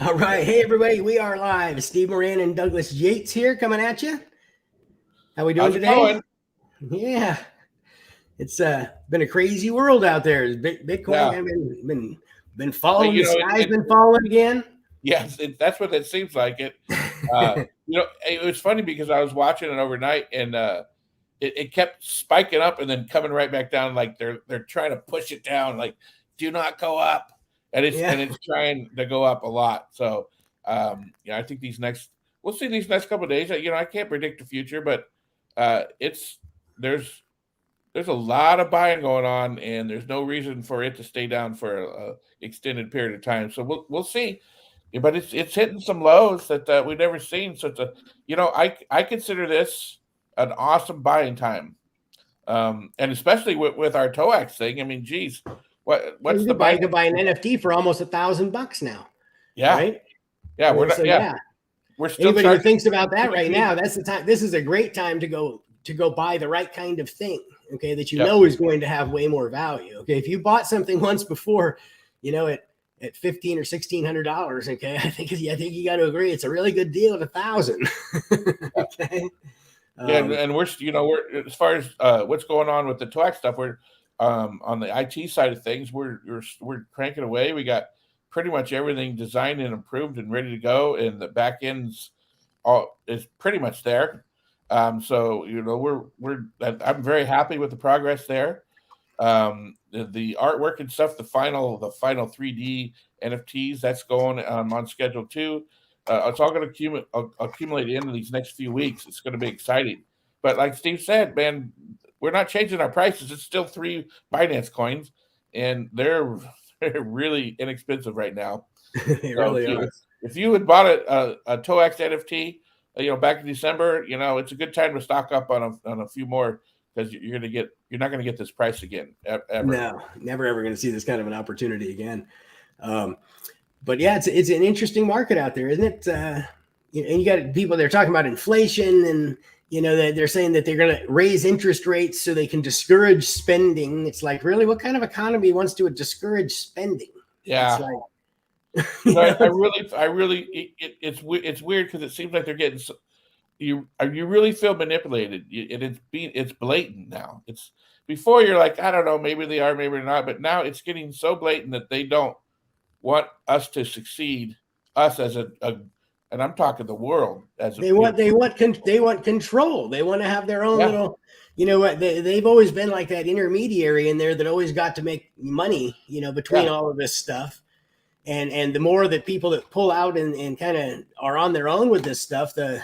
All right. Hey, everybody. We are live. Steve Moran and Douglas Yates here coming at you. How we doing How's it today? going? Yeah. It's been a crazy world out there. Bitcoin Yeah. kind of been Hey, falling. The sky's been falling again. yes, that's what it seems like. It was funny because I was watching it overnight and it kept spiking up and then coming right back down. Like they're trying to push it down. Like, do not go up, and Yeah. it's trying to go up a lot. So, I think we'll see these next couple of days. I can't predict the future, but it's there's there's a lot of buying going on, and there's no reason for it to stay down for a extended period of time. So we'll see. Yeah, but it's hitting some lows that we've never seen. So I consider this an awesome buying time, and especially with our Toax thing. I mean, geez, Yeah, what's the buy? you could buy an NFT for almost $1,000 now, Yeah, right? yeah, we're not. So Yeah, yeah, we're still anybody who charging thinks about that right GDP. now, that's the time. This is a great time to go buy the right kind of thing. Okay, that you Yep. know is going to have way more value. Okay, if you bought something once before, at $1,500 or $1,600. Okay, I think you got to agree it's a really good deal at 1,000. Okay. Yeah, Um, and we're as far as what's going on with the Toax stuff. We're on the IT side of things. We're cranking away. We got pretty much everything designed and approved and ready to go, and the back ends all is pretty much there. So I'm very happy with the progress there. The artwork and stuff, the final 3D NFTs that's going on schedule too. It's all going to accumulate in these next few weeks. It's going to be exciting. But like Steve said, man, we're not changing our prices. It's still three Binance coins, and they're really inexpensive right now. they So really are. if you had bought a Toax NFT, back in December, it's a good time to stock up on a few more because you're not gonna get this price again ever. No, never ever going to see this kind of an opportunity again. Um, but yeah, it's an interesting market out there, isn't it? And you got people they're talking about inflation, and they're saying that they're going to raise interest rates so they can discourage spending. It's like, really, what kind of economy wants to discourage spending? It's Yeah, like, I really, it's weird because it seems like they're getting you really feel manipulated, and it's blatant now. It's before you're like, I don't know, maybe they are, maybe they're not, but now it's getting so blatant that they don't want us to succeed, us as and I'm talking the world as a they want control. They want to have their own yeah, little. You know what? They've always been like that intermediary in there that always got to make money. Between yeah, all of this stuff. And the more that people that pull out and kind of are on their own with this stuff, the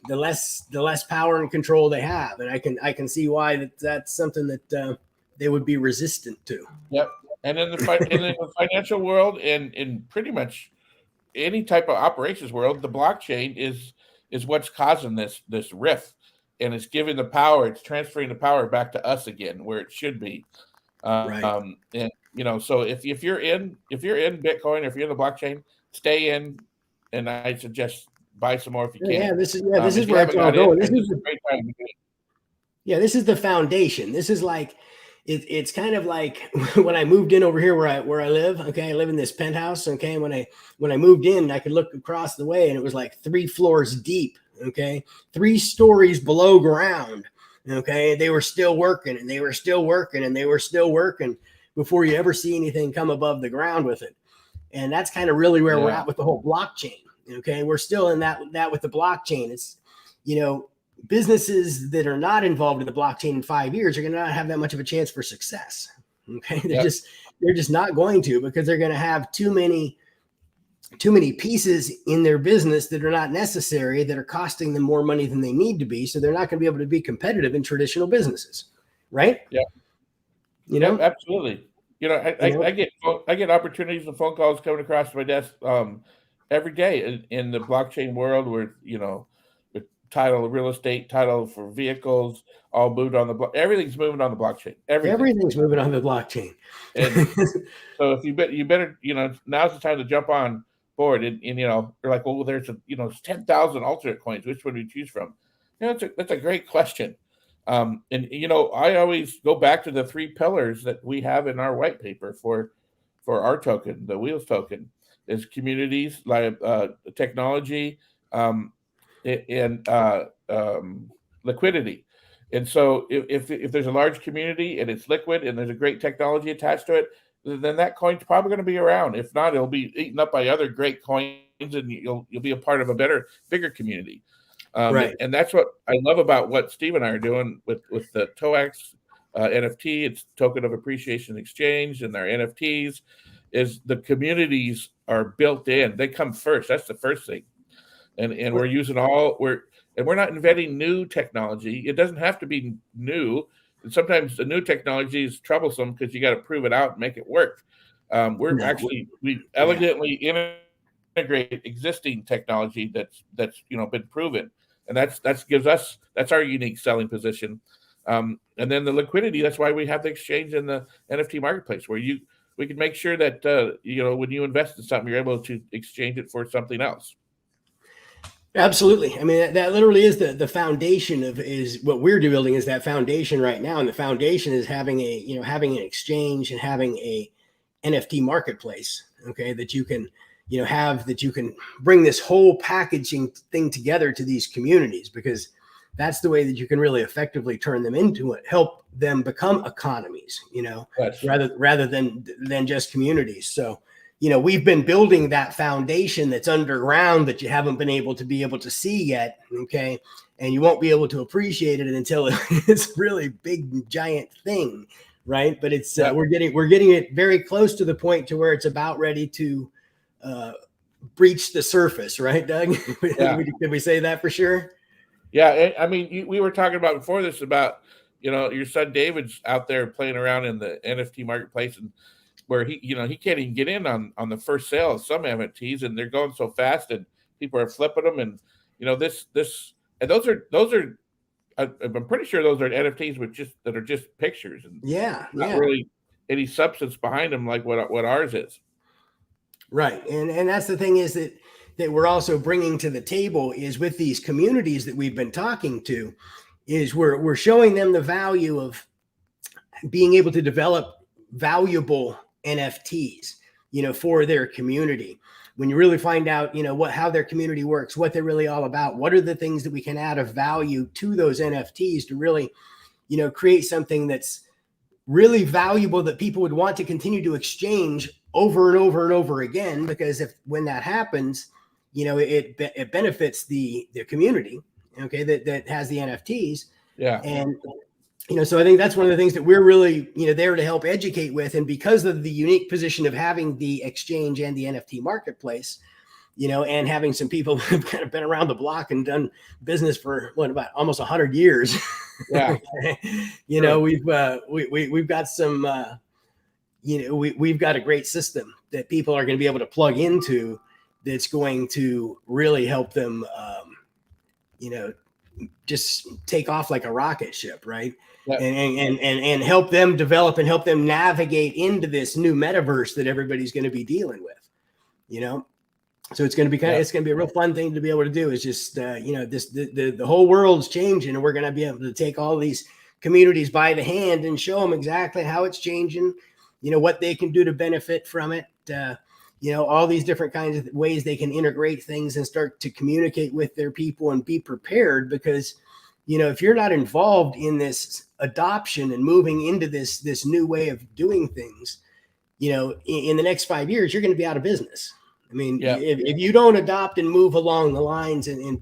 less power and control they have, and I can see why that's something that they would be resistant to. yep. And in the financial world and in pretty much any type of operations world, the blockchain is what's causing this rift, and it's giving the power, it's transferring the power back to us again where it should be. Right. And so if you're in Bitcoin, or if you're in the blockchain, stay in, and I suggest buy some more if you Yeah. can. This is If you where it's haven't all got in, going. then this is a great time to do it. Yeah, this is the foundation. This is like it's kind of like when I moved in over here where I live. Okay, I live in this penthouse. Okay, when I moved in, I could look across the way, and it was like 3 floors deep. Okay, 3 stories below ground. Okay, they were still working, and they were still working, and they were still working before you ever see anything come above the ground with it. And that's kind of really where we're Yeah, at with the whole blockchain. Okay, we're still in that with the blockchain. It's you know businesses that are not involved in the blockchain in 5 years are going to not have that much of a chance for success. Okay, yep, they're just not going to, because they're going to have too many pieces in their business that are not necessary, that are costing them more money than they need to be. So they're not going to be able to be competitive in traditional businesses, right? yep, You yep, know, absolutely. you know. I get opportunities and phone calls coming across my desk every day in the blockchain world, where with title real estate, title for vehicles, all moved on the block. Everything's moving on the blockchain. Everything. Everything's moving on the blockchain. And so if you better, now's the time to jump on board. And you're like, well, there's 10,000 alternate coins. Which one do you choose from? That's a great question. And I always go back to the three pillars that we have in our white paper for for our token, the Wheels token, is communities, like technology, um, and liquidity. And so if there's a large community and it's liquid and there's a great technology attached to it, then that coin's probably going to be around. If not, it'll be eaten up by other great coins, and you'll be a part of a bigger community. Right. And that's what I love about what Steve and I are doing with the Toax NFT. It's token of appreciation exchange, and their NFTs is the communities are built in. They come first. That's the first thing. And we're using we're not inventing new technology. It doesn't have to be new. And sometimes the new technology is troublesome because you got to prove it out and make it work. No. We Yeah. elegantly integrate existing technology that's been proven, and that's our unique selling position. And then the liquidity. That's why we have the exchange and the NFT marketplace, where we can make sure that when you invest in something, you're able to exchange it for something else. Absolutely. I mean, that literally is the foundation of is what we're building is that foundation right now. And the foundation is having having an exchange and having a NFT marketplace. Okay. That you can, that you can bring this whole packaging thing together to these communities, because that's the way that you can really effectively turn them into it, help them become economies, Yes. rather than just communities. So, we've been building that foundation that's underground that you haven't been able to see yet. Okay. And you won't be able to appreciate it until it's really big, giant thing. Right. But it's, we're getting it very close to the point to where it's about ready to breach the surface. Right, Doug? Yeah. Can we say that for sure? Yeah. I mean, we were talking about before this about, your son David's out there playing around in the NFT marketplace, and where he can't even get in on the first sale of some NFTs, and they're going so fast, and people are flipping them, and this and those are I'm pretty sure those are NFTs that are just pictures, and not really any substance behind them like what ours is. Right, and that's the thing is that we're also bringing to the table is with these communities that we've been talking to, is we're showing them the value of being able to develop valuable NFTs, for their community. When you really find out, how their community works, what they're really all about, what are the things that we can add of value to those NFTs to really, create something that's really valuable that people would want to continue to exchange over and over and over again. Because when that happens, it benefits the community, okay, that has the NFTs. Yeah. And so I think that's one of the things that we're really, there to help educate with. And because of the unique position of having the exchange and the NFT marketplace, and having some people who've kind of been around the block and done business for about almost 100 years. Yeah. We've got some, we've got a great system that people are going to be able to plug into that's going to really help them, just take off like a rocket ship, right? Yeah. And help them develop and help them navigate into this new metaverse that everybody's going to be dealing with, So it's going to be it's going to be a real fun thing to be able to do. Is just the whole world's changing, and we're going to be able to take all these communities by the hand and show them exactly how it's changing, what they can do to benefit from it. All these different kinds of ways they can integrate things and start to communicate with their people and be prepared. Because, if you're not involved in this adoption and moving into this new way of doing things, in the next 5 years, you're going to be out of business. I mean, if you don't adopt and move along the lines and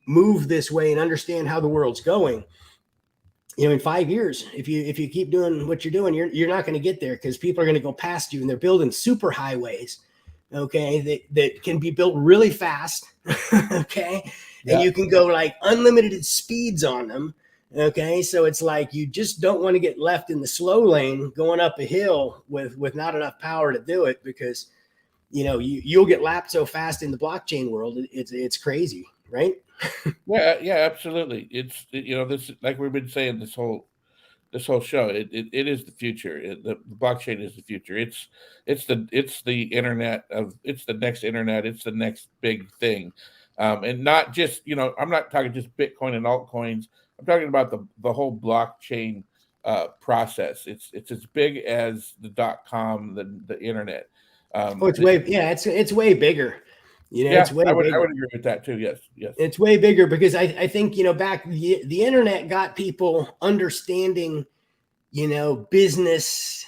move this way and understand how the world's going, in 5 years, if you keep doing what you're doing, you're not going to get there, because people are going to go past you, and they're building super highways, okay, that can be built really fast, okay, and you can go like unlimited speeds on them, okay. So it's like you just don't want to get left in the slow lane going up a hill with not enough power to do it, because you'll get lapped so fast in the blockchain world. It's crazy, right? Yeah, absolutely. It's this, like we've been saying this whole show. It is the future. The blockchain is the future. It's the internet it's the next internet. It's the next big thing, and not just I'm not talking just Bitcoin and altcoins. I'm talking about the whole blockchain process. It's as big as the .com, the internet. Oh, it's way bigger. Yeah, It's way I bigger. would agree with that too. Yes, yes. It's way bigger because I think, back the internet got people understanding, business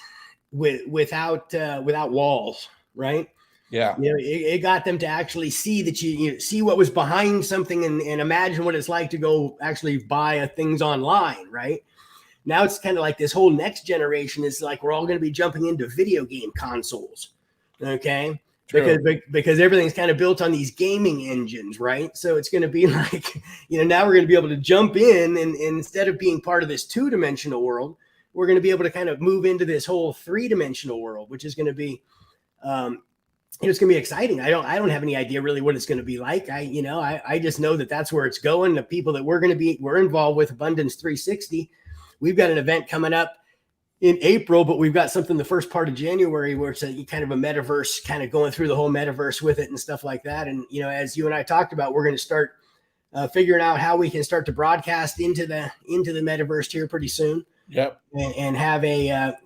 without walls, right? Yeah, It got them to actually see that you see what was behind something and imagine what it's like to go actually buy things online, right? Now it's kind of like this whole next generation is like we're all going to be jumping into video game consoles, okay? true. Because everything's kind of built on these gaming engines, right? So it's going to be like, now we're going to be able to jump in and instead of being part of this two-dimensional world, we're going to be able to kind of move into this whole three-dimensional world, which is going to be it's going to be exciting. I don't have any idea really what it's going to be like. I just know that that's where it's going. The people that we're involved with, Abundance 360, we've got an event coming up in April, but we've got something the first part of January where it's a kind of a metaverse, kind of going through the whole metaverse with it and stuff like that. And as you and I talked about, we're going to start figuring out how we can start to broadcast into the metaverse here pretty soon. Yep. And have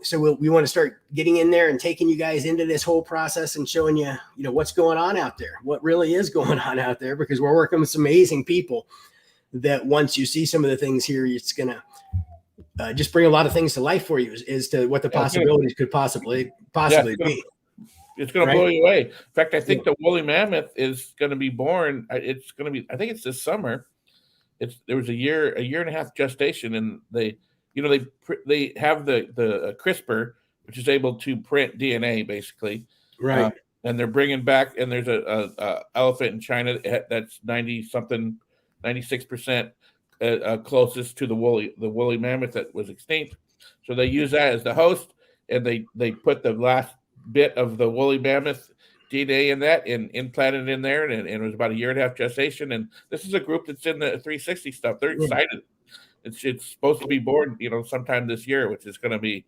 so we want to start getting in there and taking you guys into this whole process and showing you, what's going on out there, what really is going on out there, because we're working with some amazing people that once you see some of the things here, it's going to just bring a lot of things to life for you as to what the possibilities could possibly be. It's going to blow you away. In fact, I think the woolly mammoth is going to be born. It's going to be, I think it's this summer. There was a year and a half gestation, and they have the CRISPR, which is able to print DNA basically. Right. And they're bringing back, and there's a elephant in China that's 96% closest to the woolly mammoth that was extinct. So they use that as the host, and they put the last bit of the woolly mammoth DNA in that and implanted in there, and it was about a year and a half gestation. And this is a group that's in the 360 stuff. They're excited. It's supposed to be born, sometime this year, which is going to be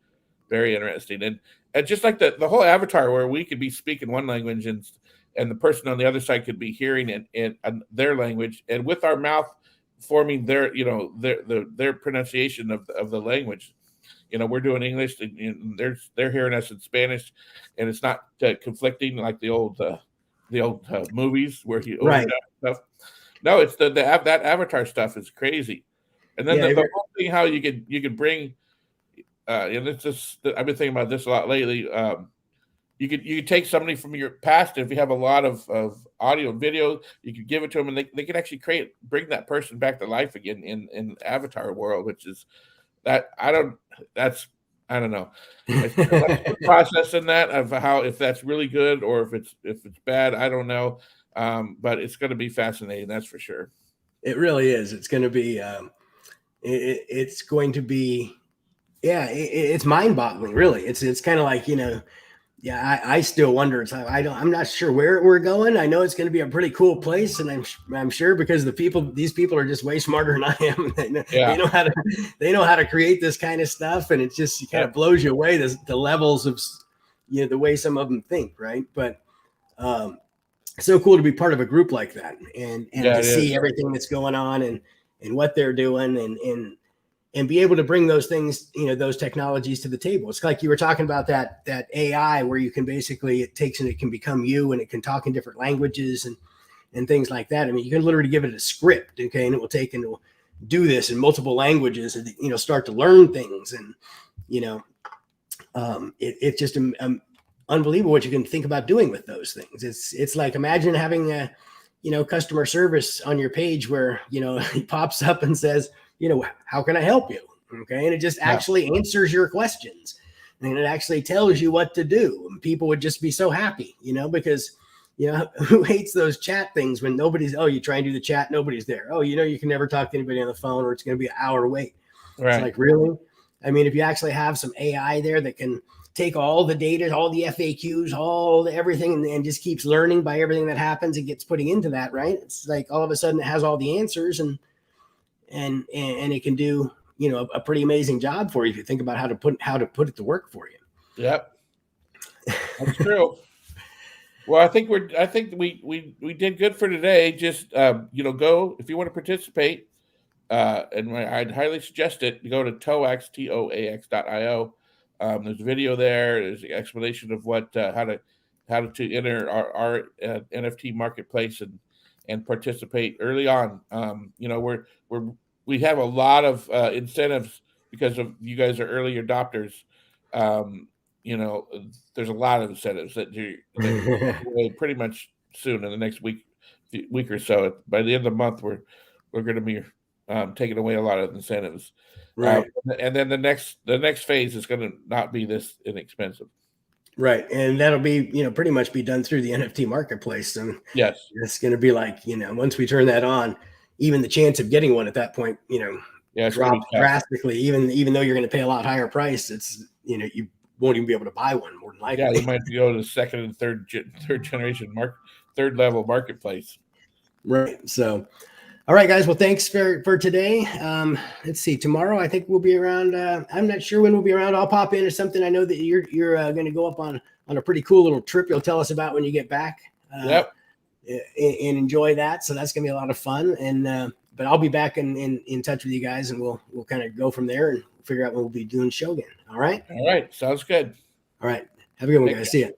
very interesting. And just like the whole avatar, where we could be speaking one language and the person on the other side could be hearing it in their language, and with our mouth forming their pronunciation of the language. We're doing English, and they're hearing us in Spanish, and it's not conflicting like the old movies where he stuff. No, it's that avatar stuff is crazy. And then the whole thing, how you could bring, and it's just, I've been thinking about this a lot lately. You could take somebody from your past, if you have a lot of audio and video, you could give it to them, and they can actually bring that person back to life again in the avatar world, which is that I don't know. The process in that of how, if that's really good or if it's bad, I don't know. But it's going to be fascinating, that's for sure. It really is. It's going to be. It's going to be, it's mind-boggling, really. It's kind of like, I still wonder. I'm not sure where we're going. I know it's going to be a pretty cool place, and I'm sure because these people are just way smarter than I am. They know how to create this kind of stuff, and it just kind of blows you away the levels of the way some of them think, right? But so cool to be part of a group like that and to see everything that's going on and what they're doing and be able to bring those things, those technologies to the table. It's like you were talking about that AI where you can basically, it takes and it can become you, and it can talk in different languages and things like that. I mean, you can literally give it a script, okay, and it will take and it will do this in multiple languages and, start to learn things. And, it's just unbelievable what you can think about doing with those things. It's like, imagine having a, customer service on your page where, he pops up and says, how can I help you? Okay. And it just actually answers your questions, and it actually tells you what to do. And people would just be so happy, because, who hates those chat things when you try and do the chat, nobody's there. Oh, you can never talk to anybody on the phone, or it's going to be an hour wait. Right. It's like, really? I mean, if you actually have some AI there that can take all the data, all the FAQs, everything, and just keeps learning by everything that happens and gets putting into that, right? It's like all of a sudden it has all the answers and it can do, a pretty amazing job for you if you think about how to put it to work for you. Yep. That's true. Well, I think we did good for today. Just go if you want to participate. and I'd highly suggest it. You go to Toax, Toax.io. There's a video there. There's an explanation of what how to enter our NFT marketplace and participate early on. We have a lot of incentives because of you guys are early adopters. Um, there's a lot of incentives that pretty much soon in the next week or so. By the end of the month, we're going to be taking away a lot of incentives. Right. And then the next phase is going to not be this inexpensive. Right. And that'll be, pretty much be done through the NFT marketplace. And Yes. it's going to be like, once we turn that on, even the chance of getting one at that point, drops drastically, even though you're going to pay a lot higher price. It's, you won't even be able to buy one more than likely. Yeah, you might go to the second and third generation third level marketplace. Right. So, all right, guys. Well, thanks for today. Let's see. Tomorrow, I think we'll be around. I'm not sure when we'll be around. I'll pop in or something. I know that you're going to go up on a pretty cool little trip. You'll tell us about when you get back. Yep. And enjoy that. So that's going to be a lot of fun. And but I'll be back in touch with you guys, and we'll kind of go from there and figure out when we'll be doing the show again. All right. All right. Sounds good. All right. Have a good one, guys. See ya.